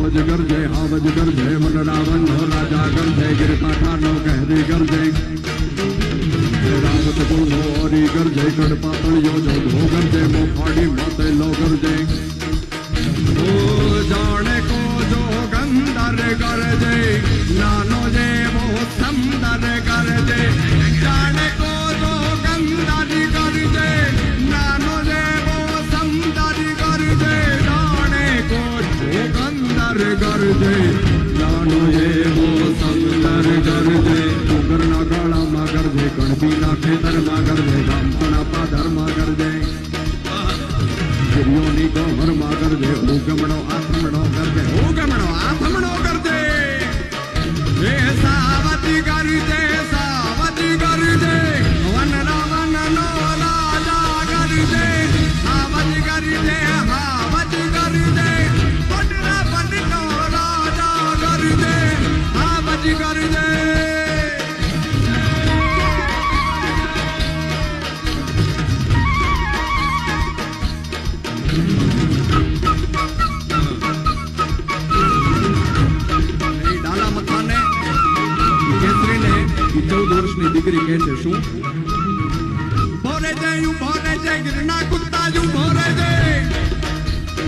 house गरजे मन Ravan no राजा गरजे गिर काठा नो कहरी गरजे रावत कुल मोरी गरजे कड़ पातळियो जो धो गरजे मोखाड़ी माते लो गरजे ओ जाने को जो गंदर गरजे नानो जे वो समदर गरजे जाने को जो गंदर गरजे नानो जे वो समदर गरजे जाने को जो गंदर गरजे नानो जे वो समदर गरजे उगरना गाड़ा मा गरजे कणबीना खेतर मा गरजे गामपना पादर मा गरजे गिरियोनी गोहर मा गरजे उगमणो आथमणो गरजे हे सावती गरजे वन रावण नो राजा गरजे हावती गरजे पटना पटनो राजा गरजे हावती गरजे દીકરી કહે છે શું ભોરે જય गिरना कुत्ता जू भोरे जय